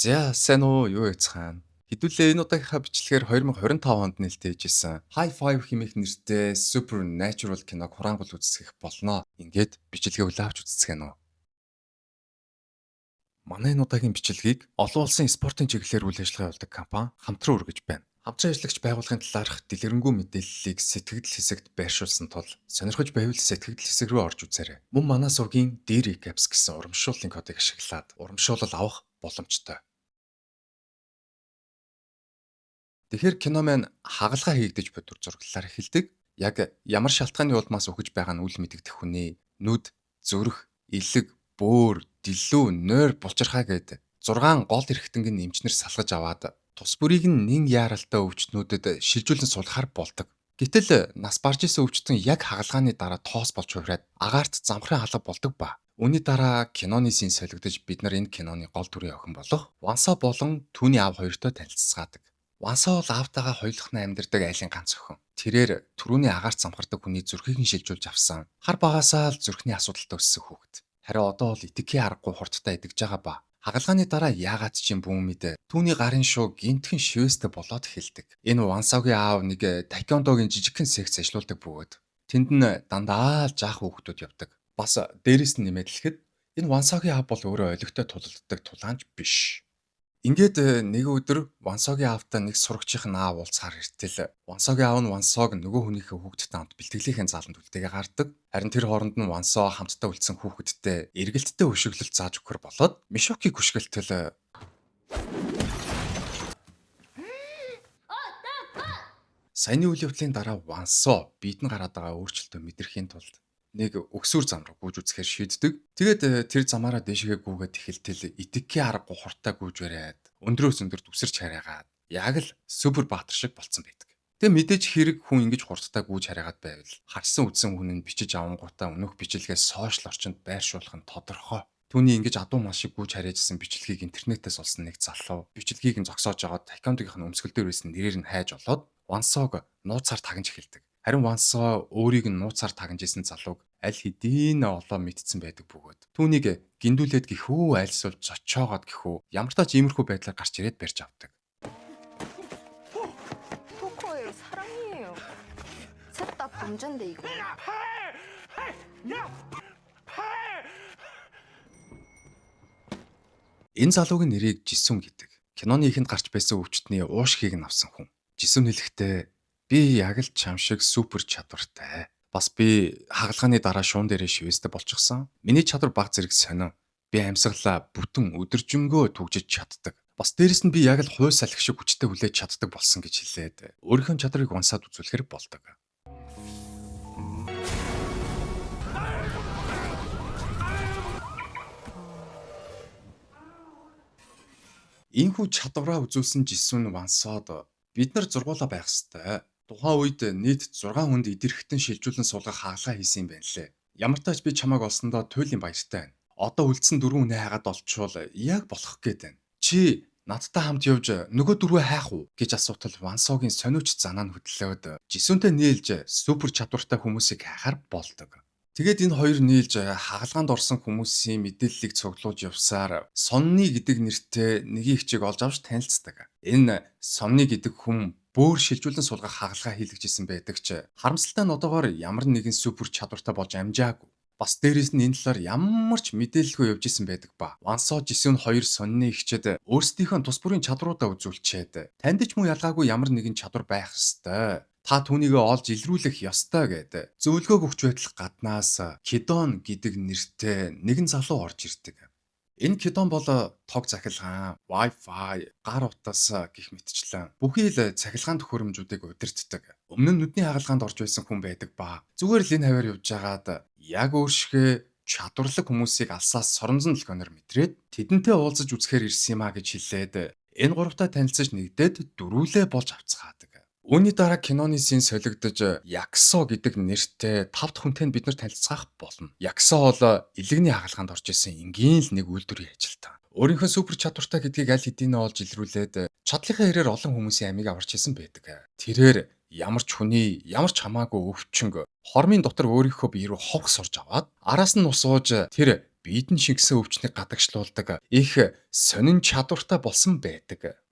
За сайн уу юу яцхан. Хэдүүлээ энэ удаагийнхаа бичлэгээр 2025 онд нээлттэй хийжсэн High Five хэмээх нэртэй Supernatural киног хураангуул үзсгэх болно. Ингээд бичлэгээ улаавч үзсгэн үү. Манай энэ удаагийн бичлэгийг олон улсын спортын чиглэлээр үйл ажиллагаа явуулдаг компани хамтран үргэж байна. Хамтран ажиллагч байгууллагын талаарх дэлгэрэнгүй мэдээллийг сэтгэгдэл хэсэгт байршуулсан тул сонирхож байвал сэтгэгдэл хэсэг рүү орж үзээрэй. Мөн манай сувгийн Dairy Caps гэсэн урамшууллын кодыг ашиглаад урамшуулал авах боломжтой. Тэгэхээр кино маань хагалгаа хийгдэж буй зураглалаар эхэлдэг. Яг ямар шалтгааны улмаас үхэж байгаа нь үл мэдэгдэх хүний нүд, зүрх, элэг, бөөр, дэлүү, нойр, булчирхай гээд 6 гол эрхтэнгийн эмчнэр салгаж аваад тус бүрийг нь нэн яаралтай өвчтнүүдэд шилжүүлэн сулхаар болдог. Гэтэл нас барж исэн өвчтөн яг хагалгааны дараа тоос болж хувраад агаарт замхрын алга болдог ба. Үүний дараа киноны син солигдож бид нар энэ киноны гол дүрийн охин болох Вансо болон түүний аав хоёртой танилцсаадаг. Вансо бол аавтайгаа хоёулахна амьдардаг айлын ганц охин. Тэрээр түрүүний агаарт замхардаг хүний зүрхийг нь шилжүүлж авсан. Хар багасаа л зүрхний асуудалтай өссөн хүүхэд. Харин одоо бол итгэхийн аргагүй хурдтай идэж байгаа ба. Хагалгааны дараа яагаад ч юм бүүн мэдээ түүний гарын шуу гинтхэн шивэстэй болоод эхэлдэг. Энэ Вансогийн аав нэг таеквондогийн жижигхэн секц ажиллаулдаг бөгөөд тэнд нь дандаа л жаах хүүхдүүд явдаг. Бас дээрэс нь нэмээд хэлэхэд энэ Вансогийн аав бол өөрөө олигтой тулалддаг тулаанч биш. Ингээд нэг өдөр Вансогийн аавтай нэг сурагчийн аав уулзахаар иртэл Вансогийн аав нь Вансог нөгөө хүнийхээ хүүхэдтэй хамт бэлтгэлийнхээ зааланд үлдээгээ гардаг. Харин тэр хооронд нь Вансо хамтдаа үлдсэн хүүхэдтэй эргэлттэй өшөглөлт зааж өгөхөр болоод Мишокиг хүшгэлтэл саяны үйл явдлын дараа Вансо биед нь гараад байгаа өөрчлөлтөө мэдрэхийн тулд нэг өксүр зам руу гүйж үзэхээр шийддэг. Тэгээд тэр замаараа дээшгээ гүйгээд эхэлтэл итгэхийн аргагүй хуртаа гүйж бариад өндрөөс өндөр дүсэрч хараагаад яг л супер баатар шиг болцсон байдаг. Тэгээ мэдээж хэрэг хүн ингэж хурдтай гүйж хараагаад байвал харсан үдсэн хүн нь бичиж авангуудаа өнөх бичлэгээс сошиал орчинд байршуулах нь тодорхой. Түүний ингэж адуу мал шиг гүйж харьяажсэн бичлэгийг интернетээс олсон нэг залуу бичлэгийг нь зогсоож аваад аккаунтынх нь өмсгөл дээр байсан нэрээр нь хайж олоод Вансог нууцаар тагнаж эхэлдэг. Харин Вансо өөрийг нь нууцаар тагнаж исэн залууг аль хэдийн олоо мэдсэн байдаг бөгөөд түүнийг гиндүүлээд гэхүү айлсуулж зочоогоод гэхүү ямар ч тач иймэрхүү байдлаар гарч ирээд барьж авдаг. 토커의 사랑이에요. 셋 다 범죄인데 이거. Энэ залуугийн нэрийг Жисүн гэдэг. Киноны ихэнд гарч байсан өвчтний уушгийг нь авсан хүн. Жисүн хэлэхдээ би яг л чам шиг супер чадвартай. Бас би хагалгааны дараа шуун дээрээ шивэстэй болчихсон. Миний чадвар баг зэрэг сонин. Би амьсгалаа бүтэн өдөржингөө түгжиж чаддаг. Бас дээрэс нь би яг л хой салхи шиг хүчтэй хүлээж чаддаг болсон гэж хэлээд өөрийнхөө чадрыг унсаад үзүүлэхээр болдог. Ийхүү чадвараа үзүүлсэн Жисүн Вансод бид нар зургуулаа байх ёстой. Тухайн үед нийт 6 хүнд идэрхтэн шилжүүлэн суулгах хаалгаа хийсэн юм байна лээ. Ямар ч тач би чамайг олсондоо туйлын баяртай байна. Одоо үлдсэн 4 хүнээ хайгаад олчвол яг болох гээд байна. Чи надтай хамт явж нөгөө дөрвөө хайх уу гэж асуутал Вансогийн сониуч занаа нь хөдлөөд Жисүнтэй нийлж супер чадвартай хүмүүсийг хайхаар болдог. Тэгээд энэ хоёр нийлж хаалгаанд орсон хүмүүсийн мэдээллийг цуглуулж явсаар Сонны гэдэг нэртэй нэг ихчийг олж авч танилцдаг. Энэ Сонны гэдэг хүн бөөр шилжүүлэн суулгах хаалгаа хийлгэжсэн байдаг ч харамсалтай нь одоогоор ямар нэгэн супер чадвартай болж амжаагүй. Бас дээрээс нь энэ талаар ямар ч мэдээлэлгүй явж исэн байдаг ба. Вансо Жисүн хоёр Сонны ихчэд өөрсдийнхөө тус бүрийн чадруудаа үзүүлчихэд танд ч муу ялгаагүй ямар нэгэн чадвар байх ёстой. Та түүнийг олж илрүүлэх ёстой гэдэг зөвлөгөө өгч байтал гаднаас Кидон гэдэг нэртэй нэгэн залуу орж ирдэг. Энэ Кидон бол тог цахилгаан, Wi-Fi, гар утас гэх мэтчлэн бүхий л цахилгаан төхөөрөмжүүдийг удирддаг. Өмнө нь нүдний хагалгаанд орж байсан хүн байдаг ба зүгээр л энэ хаваар явж байгаад яг өөршгөө чадварлаг хүмүүсийг алсаас соромзон толгойноор мэдрээд тэдэнтэй уулзаж үзэхээр ирсэн юм а гэж хэлээд энэ гуравтай танилцаж нэгдээд дөрүүлээ болж авцгаадаг. Үүний дараа киноны син солигдож Яксо гэдэг нэртэй 5 дахь хүнтэй бид нар танилцах болно. Яксо бол илэгний хагалгаанд орж исэн энгийн л нэг үйлдвэрийн ажилтан. Өөрийнхөө супер чадвартай гэдгийг аль хэдийн олж илрүүлээд чадлынхаа хэрээр олон хүмүүсийн амийг аварч исэн байдаг. Тэрээр ямар ч хүний, ямар ч хамаагүй өвчнг хормын дотор өөрийнхөө бие рүү ховх сурж аваад араас нь ус ууж тэр биедэн шингэсэн өвчнийг гадагшлуулдаг их сонин чадвартай болсон байдаг.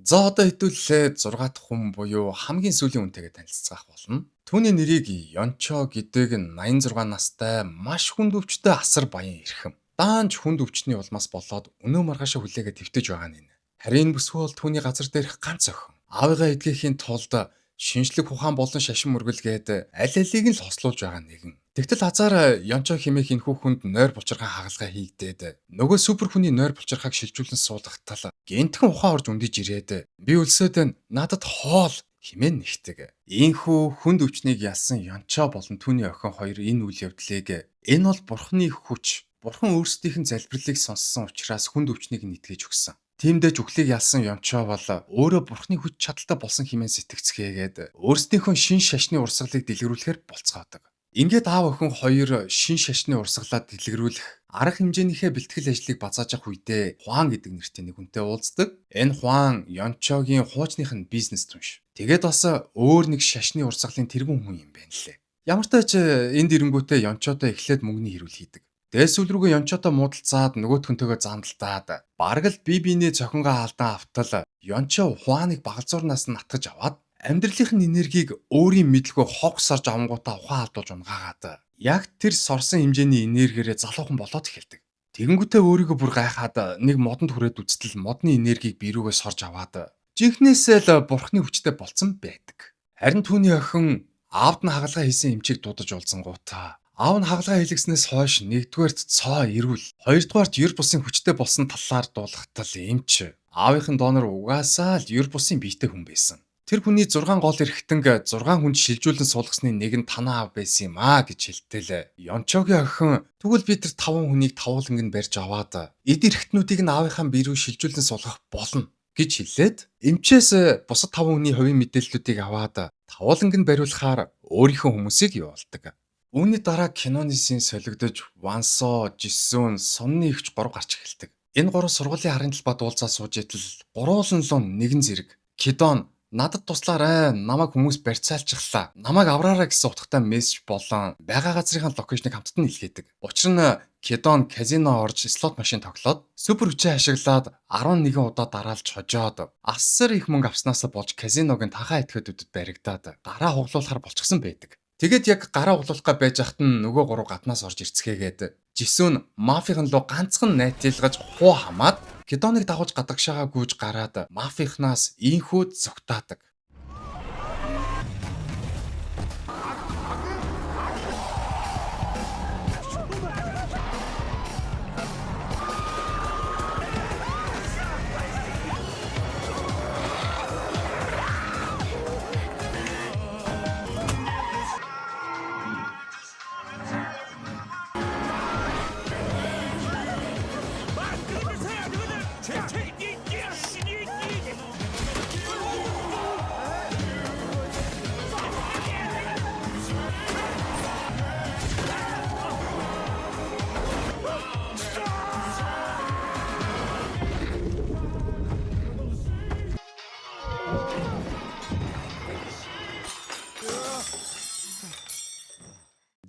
За одоо хэдүүлээ 6 дахь хүн буюу хамгийн сүүлийн үнтэйгээ танилцгаах болно. Түүний нэрийг Ёнчо гэдэг 86 настай маш хүнд өвчтэй асар баян эрхэм. Даанч хүнд өвчтний улмаас болоод өнөө маргаашаа хүлээгээ твтэж байгаа нь. Харин бүсгүй бол түүний газар дээрх ганц охин. Аавыгаа эдгэхийн тулд шинжлэх ухаан болон шашин мөргөлгээд аль алийг нь л хослуулж байгаа нэгэн. Тэгтэл хазаар Ёнчо хэмээх энэхүү хүнд нойр булчирхай хагалгаа хийгдээд нөгөө супер хүний нойр булчирхайг шилжүүлэн суулгахтал гентхэн ухаан орж ундиж ирээд би өлсөд надад хоол хэмээн нэгтэг. Ийхүү хүнд өвчнийг ялсан Ёнчо болон түүний охин хоёр энэ үйл явдлыг энэ бол бурхны хүч, бурхан өөрсдийнх нь залбирлыг сонссон учраас хүнд өвчнийг нэтгэж өгсөн. Тиймдээ үхлийг ялсан Ёнчо бол өөрөө бурхны хүч чадалтай болсон хэмээн сэтгцгээгээд өөрсдийнхөө шин шашны урсгалыг дэлгэрүүлэхээр болцгоодог. Ингээд аав охин хоёр шин шашны урсгалаа дэлгэрүүлэх арга хэмжээнийхээ бэлтгэл ажлыг базааж авах үедээ Хуан гэдэг нэртэй нэг хүнтэй уулздаг. Энэ Хуан Ёнчогийн хуучных нь бизнес түнш. Тэгээд бас өөр нэг шашны урсгалын тэргүүн хүн юм байна лээ. Ямар ч тач энд ирэнгүүтээ Ёнчотой эхлээд мөнгөний хэрүүл хийдэг. Дээсүүл рүүгээ Ёнчотой муудалцаад нөгөөтхөнтэйгээ зандалтаад бараг л бие биенээ цохингоо алдан автал Ёнчо Хуаныг багалзуурнаас нь натгаж аваад амьдралын энергийг өөрийн мэдлгүй хог сарж авангуудаа ухаан алдуулж унгаагаад яг тэр сорсон хэмжээний энергиэрээ залуухан болоод эхэлдэг. Тэгэнгүүтээ өөрийгөө бүр гайхаад нэг модонд хүрээд үзтэл модны энергийг бирүүгээ сорж аваад жинхнээсээ л бурхны хүчтэй болцсон байдаг. Харин түүний охин аавд нь хагалгаа хийсэн эмчийг дуудаж уулзангуудаа аав нь хагалгаа хийлгэснээс хойш нэгдүгээрт цоо эрүүл, хоёрдугаарт ер бусын хүчтэй болсон талаар дуулахтал эмч аавынхын доонор угаасаа л ер бусын биетэй хүн байсан. Тэр хүний 6 гол эрхтэнг 6 хүнд шилжүүлэн суулгасны нэг нь танаа аав байсан юм аа гэж хэлтэл. Ёнчогийн охин тэгвэл би тэр 5 хүнийг тавууланг нь барьж аваад эд эрхтнүүдийг нь аавынхаа бие рүү шилжүүлэн суулгах болно гэж хэлээд эмчээс бусад 5 хүний хувийн мэдээллүүдийг аваад тавууланг нь бариулахаар өөрийнхөө хүмүүсийг явуулдаг. Үүний дараа киноны шин солигдож Вансо, Жисүн, Сонны ихч 3 гарч эхэлдэг. Энэ 3 сургуулийн харын талбай дуулзаа сууж итэл гуруулан лун нэгэн зэрэг Кидон надад туслаарай, намайг хүмүүс барьцаалчихлаа. Намайг авраарай гэсэн утгатай мессеж болон байгаа газрын локейшнийг хамтд нь илгээдэг. Учир нь Кидон казино орж слот машин тоглоод супер хүчээ ашиглаад 11 удаа дараалж хожоод асар их мөнгө авснаас болж казиног нь тахаа этгээдүүдэд баригдаад гараа хуглуулахар болчихсон байдаг. Тэгээд яг гараа углуулахаа байж ахт нь нөгөө 3 гаднаас орж ирцгээгээд Жисүн мафийн луу ганцхан найтилгаж хуу хамаад Кидоныг дагуулж гадагшаага гүйж гараад мафийнхнаас ийхүү зогтаадаг.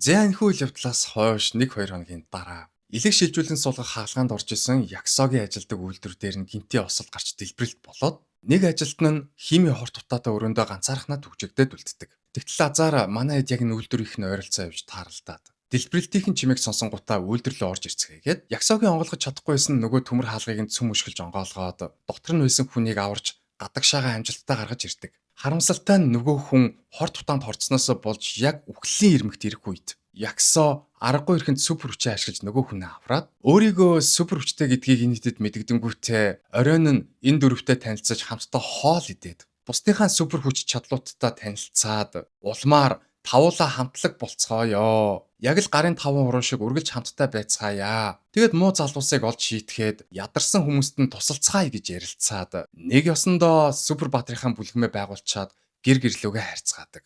Зэнхүү үйл явдлаас хойш 1-2 хоногийн дараа элэг шилжүүлэн суулгах хаалгаанд орж исэн Яксогийн ажилдаг үйлдвэр дээр нь гинти осол гарч дэлбэрэлт болоод нэг ажилтан нь хими хорт утаатай өрөөндөө ганцаархнаа түгжигдээд үлддэг. Тэгтэл азар манай хэд яг энэ үйлдвэр их нь ойролцоо явж тааралдаад дэлбэрэлтийн чимээг сонсонгуудаа үйлдвэрлээ орж ирцгээгээд Яксогийн онгойлгож чадахгүйсэн нөгөө төмөр хаалгыг нь цөм өшгөлж онгоолгоод дотор нь байсан хүнийг аварж гадагшаага амжилттай гаргаж ирдэг. Харамсалтай нь нөгөө хүн хорт утаанд хорцсноос болж яг үхлийн ирмэгт ирэх үед Яксо аргагүй ихэнд супер хүчээ ашиглаж нөгөө хүнээ авраад өөрийгөө супер хүчтэй гэдгийг нийтэд мэдгэдэнгүүтээ оройн нь энэ дөрвтэй танилцаж хамтдаа хоол идээд бусдынхаа супер хүч чадлуудтай танилцаад улмаар тавуулаа хамтлаг болцгооё. Яг л гарын таван уран шиг үргэлж хамтдаа байцгаая. Тэгэд муу залуусыг олж шийтгээд ядарсан хүмүүст нь тусалцгаая гэж ярилцаад нэг ёсондоо супер баатрийнхаа бүлгэмээ байгуулчаад гэр гэрлүүгээ хайрцгаадаг.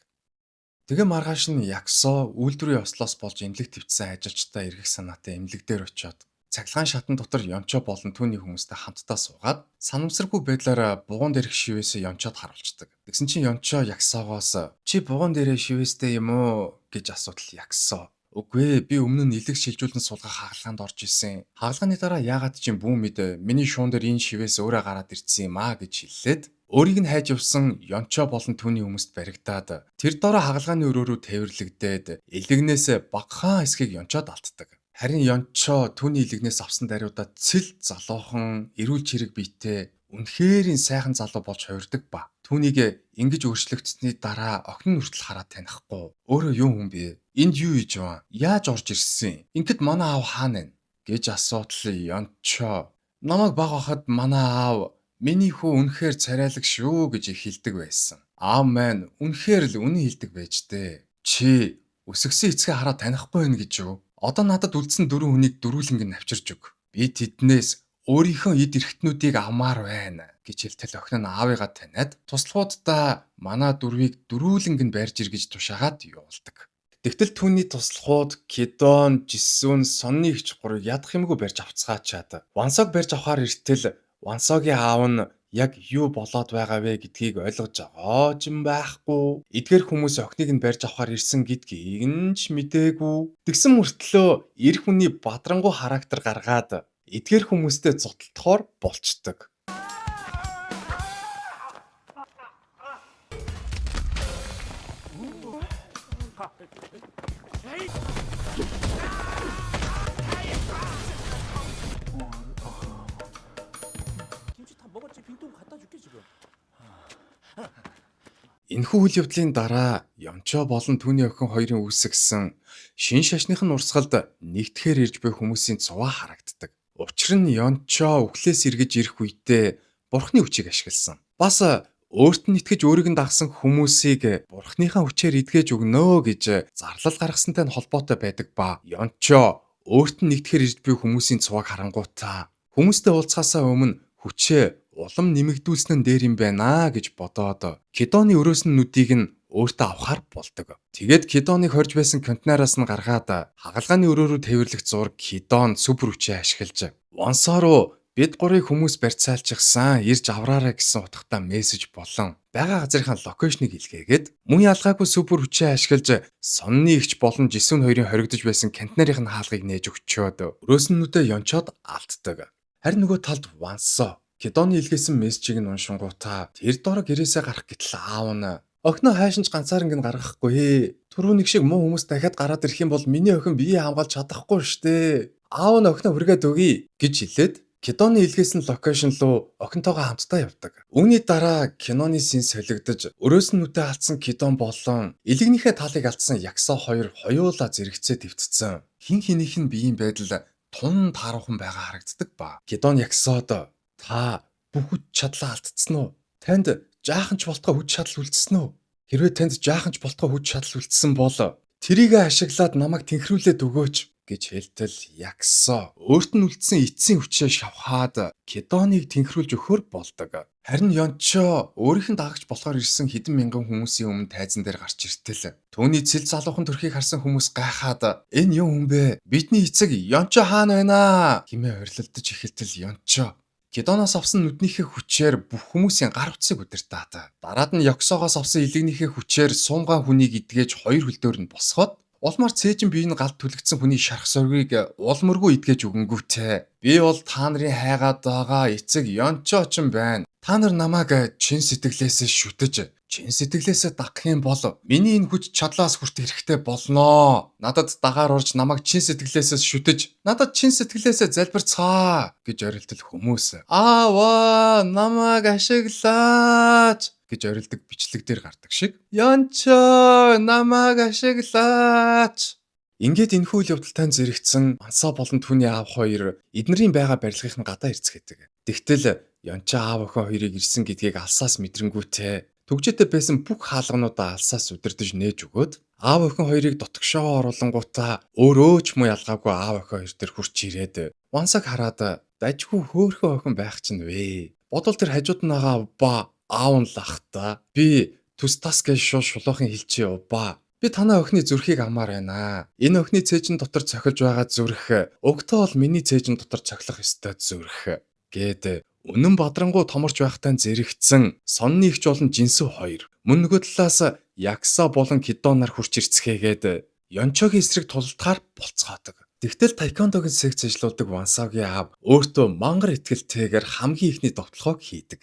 Тэгээ маргааш нь Ягсоо үйлдвэрийн ослоос болж эмнэлэг твцсэн ажилчтай эргэх санаатай эмнэлэг дээр очиод цахилгаан шатан дотор Ёнчо болон түүний хүмүүстэй хамтдаа суугаад санамсаргүй байдлаар бугуун дээрх шивээсээ Ёнчод харуулцдаг. Тэгсэн чинь Ёнчо Ягсоогоос "Чи бугуун дээрээ шивээстэй юм уу?" гэж асуудал Ягсоо. "Үгүй ээ, би өмнө нь илэг шилжүүлэн суулгах хаалгаанд орж исэн. Хаалганы дараа яагаад чи бүү мэд миний шуун дээр энэ шивээс өөрөө гараад ирсэн юм аа" гэж хэллээд өөрийг нь хайж явсан Ёнчо болон түүний хүмүүст баригдаад тэр дороо хаалгааны өрөөрөө тээвэрлэгдээд илэгнээс багахан хэсгийг Ёнчод алддаг. Харин Ёнчо түүний илэгнээс авсан даруйдаа цэл залуухан эрүүл чирэг биетэй үнэхэрийн сайхан залуу болж хувирдаг ба түүнийг ингэж өөрчлөгдсөний дараа охин нь хүртэл хараад танихгүй. "Өөрөө юу хүн бэ? Энд юу хийж вэ? Яаж орж ирсэн? Ингээд манай аав хаана вэ?" гэж асуудал Ёнчо. "Намайг баг хахад манай аав миний хүү үнэхээр царайлаг шүү" гэж хэлдэг байсан. Аав маань үнэхээр л үнэн хэлдэг байж дээ. "Чи өсгсөн эцгээ хараад танихгүй байна гэж юу? Одоо надад үлдсэн 4 хүнийг дөрүүлэнг нь авчирч өг. Би тэднээс өөрийнхөө эд эрхтнүүдийг авмаар байна" гэж хэлтэл охин нь аавыгаа таниад туслахуудаа манай дөрвийг дөрүүлэнг нь барьж ир гэж тушаагаад явуулдаг. Тэгтэл түүний туслахууд Кидон, Жисүн, Сонны ихч гурыг ядах юмгүй барьж авцгаачаад Вансог барьж авахаар иртэл Вансогийн аав нь яг юу болоод байгаа вэ гэдгийг ойлгож байгаа ч юм байхгүй. Эдгээр хүмүүс охиныг нь барьж авахаар ирсэн гэдгийг нь ч мэдээгүй. Тэгсэн мөртлөө эр хүний бадрангуй характер гаргаад эдгээр хүмүүстэй зодтолдохоор болцдог. 김치 다 먹었지. 빈통 갖다 줄게 지금. Энэхүү үйл явдлын дараа Ёнчо болон түүний охин хоёрын үүсгэсэн шин шашных нь урсгалд нэгтгэхээр ирж буй хүмүүсийн цуваа харагддаг. Учир нь Ёнчо үхлээс эргэж ирэх үедээ бурхны хүчийг ашигласан. Бас өөрт нь итгэж өөрийг нь дагсан хүмүүсийг бурхныхаа хүчээр эдгэж өгнө гэж зарлал гаргасантай нь холбоотой байдаг ба Ёнчо өөрт нь нэгтгэхээр ирж буй хүмүүсийн цувааг харангуйтаа хүмүүстэй уулзахаасаа өмнө хүчээ улам нэмэгдүүлсэн нь дээр юм байна гэж бодоод Кидоны өрөөсөн нүдийг нь өөртөө авахар болдог. Тэгээд Кидоныг хорж байсан контейнераас нь гаргаад хагалгааны өрөөрөө тээвэрлэх зураг Кидон супер хүчээ ашиглаж Вонсоо руу бид гурыг хүмүүс барьцаалчихсан ирж авраарай гэсэн утгатай мессеж болон байгаа газрынхаа локейшнийг илгээгээд мөн ялгаагүй супер хүчээ ашиглаж Сонны ихч болон Жисүн хоёрын хоригдож байсан контейнерын хаалгыг нээж өгчөөд өрөөснүүдээ Ёнчод алддаг. Харин нөгөө талд Вансоо Кидоны илгээсэн мессежийг нь уншингуудаа тэр дор гэрээсээ гарах гэтэл аав нь "Охиноо хайшинч ганцаарнг нь гаргахгүй. Түрүүнийг шиг муу хүмүүс дахиад гараад ирэх юм бол миний охин биеэ хамгаалж чадахгүй штэ. Аав нь охиноо хүргээд өгье" гэж хэлээд Кидоны илгээсэн локейшн руу охинтойгоо хамтдаа явдаг. Үүний дараа киноны син солигдож өрөөснүүдээ алдсан Кидон болон илэгнийхээ талыг алдсан Ягсоо хоёр хоёулаа зэрэгцээ твцсэн. Хин хинийх нь биеийн байдал тун тааруухан байгаа харагддаг ба Кидон Ягсоод "Та бүх хүч чадлаа алдсан уу? Танд жаахан ч болтгой хүч чадал үлдсэн үү? Хэрвээ танд жаахан ч болтгой хүч чадал үлдсэн бол тэрийг ашиглаад намайг тэнхрүүлээд өгөөч" гэж хэлтэл Ягсоо өөрт нь үлдсэн эцсийн хүчээ шавхаад Кидоныг тэнхрүүлж өгөхөр болдог. Харин Ёнчо өөрийнх нь дагагч болохоор ирсэн хэдэн мянган хүмүүсийн өмнө тайзан дээр гарч иртэл түүний цэл залуухан төрхийг харсан хүмүүс гайхаад "Энэ юу хүн бэ? Бидний эцэг Ёнчо хаана байна аа?" хэмээн орилдож эхэлтэл Ёнчо Кидоноос авсан нүднийхээ хүчээр бүх хүмүүсийн гар утсыг удирдаад дараад нь Ёксоогоос авсан илэгнийхээ хүчээр сумгаан хүнийг идгээж хоёр хөлдөөр нь босгоод улмаар цээжин бие нь галд түлэгдсэн хүний шарх соргийг улмөргүй идгээж өгөнгүүтээ "Би бол та нарын хайгаад байгаа эцэг Ёнчо ч юм байна. Та нар намайг чин сэтгэлээсээ шүтэж чин сэтгэлээсээ дагах юм бол миний энэ хүч чадлаас хүртэх хэрэгтэй болноо. Надад дагаар орж намайг чин сэтгэлээсээ шүтэж надад чин сэтгэлээсээ залбирцгаа" гэж орилдол хүмүүс "Ааваа намайг ашиглаач" гэж орилдог бичлэг дээр гардаг шиг "Ёнчо намайг ашиглаач" ингээд энэхүү үйл явдалтай зэрэгцсэн Ансаа болон түүний аав хоёр эднэрийн байгаа барилгын гадаа ирцгээдэг. Тэгтэл Ёнчо аав охин хоёрыг ирсэн гэдгийг алсаас мэдрэнгүүтээ Төгжээтэй байсан бүх хаалгануудаа алсаас удирдах нээж өгөөд аав охин хоёрыг дотгошоо оруулангуудаа өөрөө ч муу ялгаагүй аав охин хоёр дээр хурч ирээд Вансаг хараад дажгүй хөөхөн охин байх чинь вэ. Бодвол тэр хажууд нь байгаа ба аав нь лахта. Би түс тас гэж шулуухан хэлчихье ба. Би танаа охины зүрхийг амаар байна. Энэ охины цээжин дотор цохилж байгаа зүрх өгтөө бол миний цээжин дотор цохилох ёстой зүрх гэд үнэн бадрангуу томорч байхтай зэрэгцэн сонны ихч болон жинсүү хоёр мөн нөгөө талаас Якса болон Кидо нар хурч ирцгээгээд Ёнчогийн эсрэг тулдахаар болцгоодог. Тэгтэл тайкондогийн секц ажилладаг Вансагийн аав өөртөө мангар итгэлтэйгээр хамгийн ихний довтлогоо хийдэг.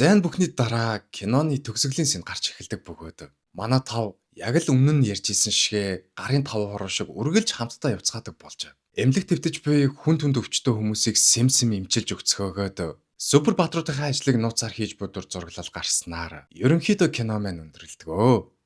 Зайн бүхний дараа киноны төгсгөлийн сэн гарч эхэлдэг бөгөөд манай тав яг л өмнө нь ярьжсэн шигэ гарын тав хороо шиг үргэлж хамтдаа явцгаадаг болж. Эмнэлэг твтэж буй хүн түнд өвчтөө хүмүүсийг сэм имчилж өгцгөөгөөд супер баатруудынхаа ажлыг нууцаар хийж буй дур зураглал гарснаар ерөнхийдөө кино маань өндөрлөдгөө.